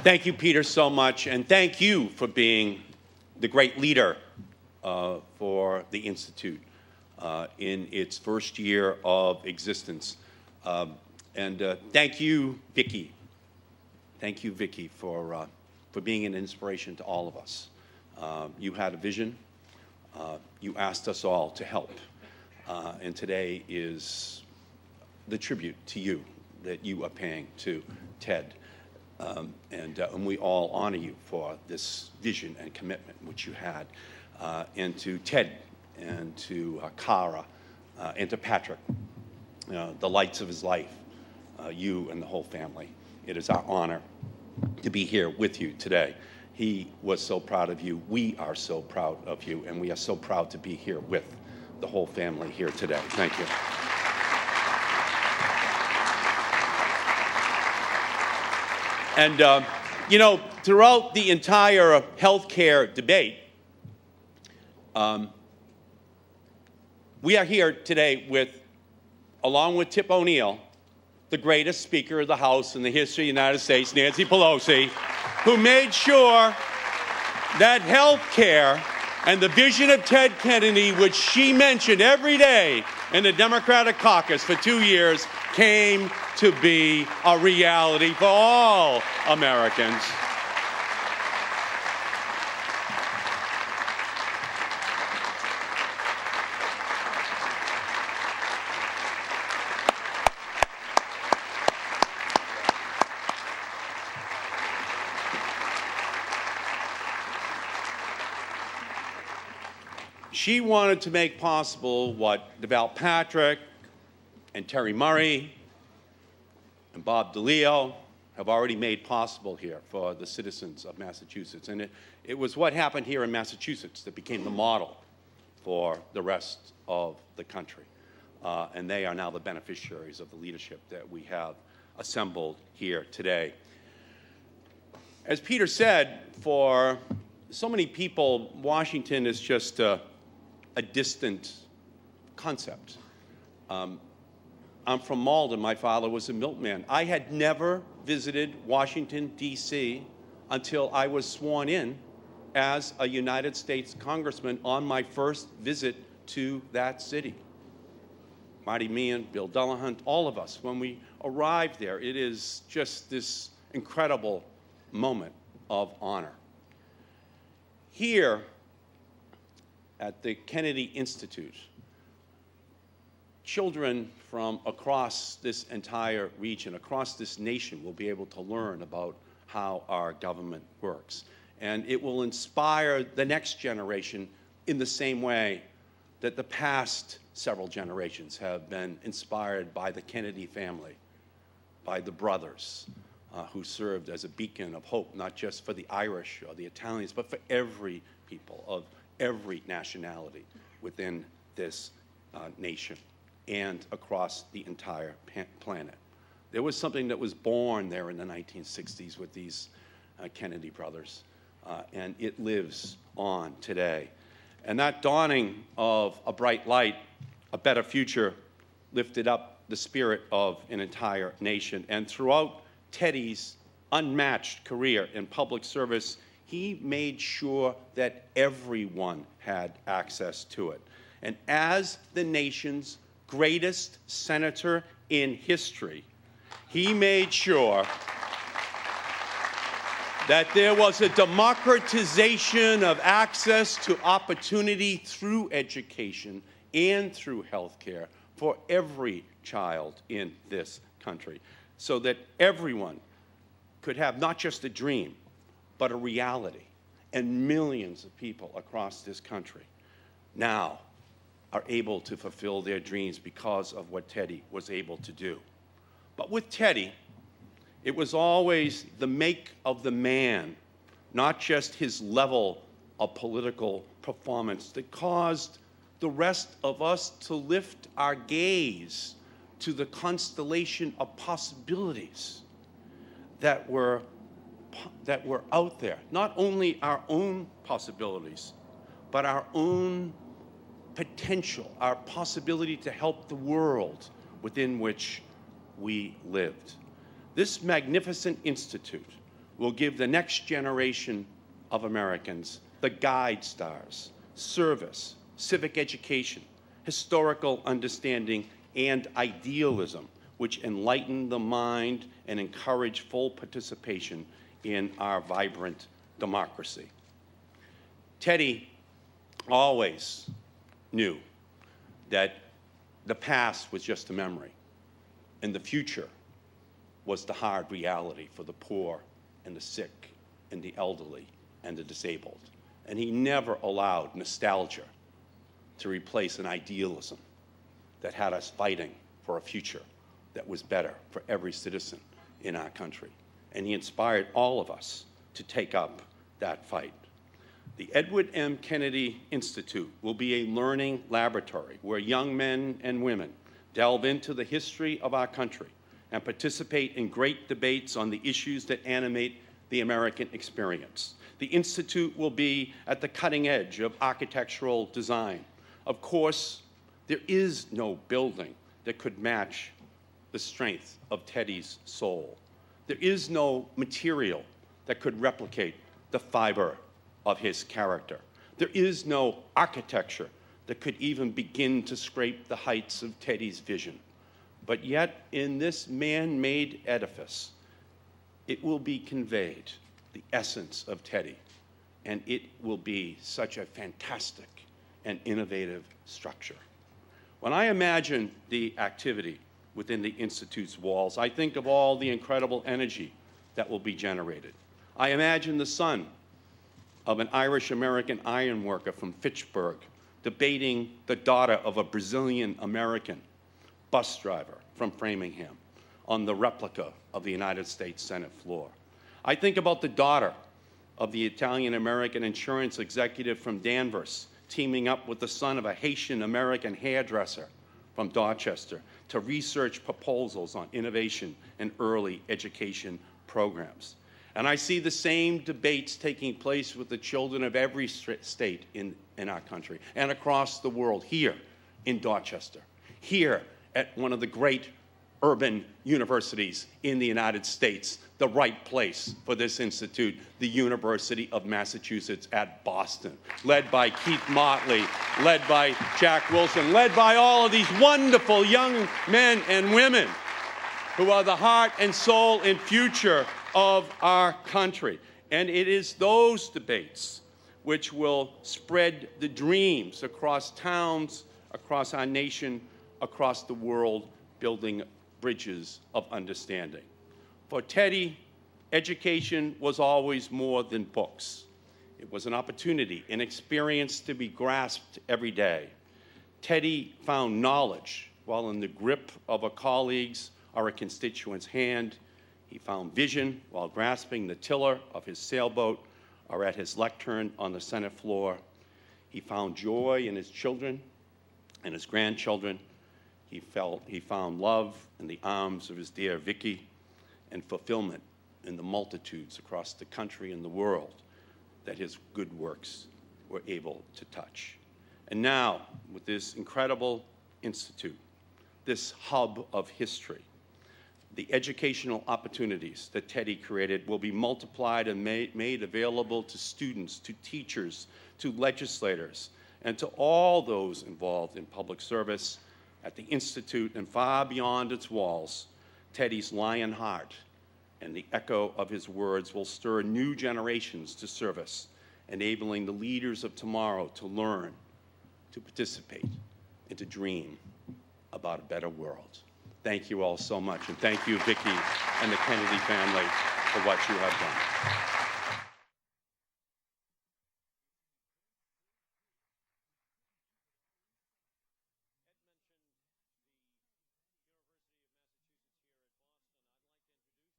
Thank you, Peter, so much, and thank you for being the great leader for the Institute in its first year of existence. Thank you, Vicki. Thank you, Vicki, for being an inspiration to all of us. You had a vision. You asked us all to help. And today is the tribute to you that you are paying to Ted. And we all honor you for this vision and commitment which you had. And to Ted and to Cara and to Patrick, the lights of his life, you and the whole family. It is our honor to be here with you today. He was so proud of you. We are so proud of you. And we are so proud to be here with the whole family here today. Thank you. And, you know, throughout the entire healthcare debate, we are here today with, along with Tip O'Neill, the greatest Speaker of the House in the history of the United States, Nancy Pelosi, who made sure that health care and the vision of Ted Kennedy, which she mentioned every day in the Democratic caucus for 2 years, came to be a reality for all Americans. She wanted to make possible what DeVal Patrick and Terry Murray and Bob DeLeo have already made possible here for the citizens of Massachusetts. And it was what happened here in Massachusetts that became the model for the rest of the country. And they are now the beneficiaries of the leadership that we have assembled here today. As Peter said, for so many people, Washington is just a distant concept. I'm from Malden. My father was a milkman. I had never visited Washington, D.C. until I was sworn in as a United States congressman on my first visit to that city. Marty Meehan, Bill Delahunt, all of us, when we arrived there, it is just this incredible moment of honor. Here at the Kennedy Institute, children from across this entire region, across this nation, will be able to learn about how our government works. And it will inspire the next generation in the same way that the past several generations have been inspired by the Kennedy family, by the brothers who served as a beacon of hope, not just for the Irish or the Italians, but for every people of every nationality within this nation and across the entire planet. There was something that was born there in the 1960s with these Kennedy brothers, and it lives on today. And that dawning of a bright light, a better future, lifted up the spirit of an entire nation. And throughout Teddy's unmatched career in public service, he made sure that everyone had access to it. And as the nation's greatest senator in history, he made sure that there was a democratization of access to opportunity through education and through health care for every child in this country, so that everyone could have not just a dream, but a reality. And millions of people across this country now are able to fulfill their dreams because of what Teddy was able to do. But with Teddy, it was always the make of the man, not just his level of political performance, that caused the rest of us to lift our gaze to the constellation of possibilities that were out there. Not only our own possibilities, but our own potential, our possibility to help the world within which we lived. This magnificent institute will give the next generation of Americans the guide stars, service, civic education, historical understanding, and idealism, which enlighten the mind and encourage full participation in our vibrant democracy. Teddy always knew that the past was just a memory, and the future was the hard reality for the poor and the sick and the elderly and the disabled. And he never allowed nostalgia to replace an idealism that had us fighting for a future that was better for every citizen in our country. And he inspired all of us to take up that fight. The Edward M. Kennedy Institute will be a learning laboratory where young men and women delve into the history of our country and participate in great debates on the issues that animate the American experience. The Institute will be at the cutting edge of architectural design. Of course, there is no building that could match the strength of Teddy's soul. There is no material that could replicate the fiber of his character. There is no architecture that could even begin to scrape the heights of Teddy's vision. But yet, in this man-made edifice, it will be conveyed the essence of Teddy, and it will be such a fantastic and innovative structure. When I imagine the activity within the Institute's walls, I think of all the incredible energy that will be generated. I imagine the son of an Irish-American iron worker from Fitchburg debating the daughter of a Brazilian-American bus driver from Framingham on the replica of the United States Senate floor. I think about the daughter of the Italian-American insurance executive from Danvers teaming up with the son of a Haitian-American hairdresser from Dorchester to research proposals on innovation and early education programs. And I see the same debates taking place with the children of every state in our country and across the world, here in Dorchester, here at one of the great urban universities in the United States, the right place for this institute, the University of Massachusetts at Boston, led by Keith Motley, led by Jack Wilson, led by all of these wonderful young men and women who are the heart and soul and future of our country. And it is those debates which will spread the dreams across towns, across our nation, across the world, building bridges of understanding. For Teddy, education was always more than books. It was an opportunity, an experience to be grasped every day. Teddy found knowledge while in the grip of a colleague's or a constituent's hand. He found vision while grasping the tiller of his sailboat or at his lectern on the Senate floor. He found joy in his children and his grandchildren. He found love in the arms of his dear Vicky and fulfillment in the multitudes across the country and the world that his good works were able to touch. And now, with this incredible institute, this hub of history, the educational opportunities that Teddy created will be multiplied and made available to students, to teachers, to legislators, and to all those involved in public service. At the Institute and far beyond its walls, Teddy's lion heart and the echo of his words will stir new generations to service, enabling the leaders of tomorrow to learn, to participate, and to dream about a better world. Thank you all so much, and thank you, Vicki and the Kennedy family, for what you have done.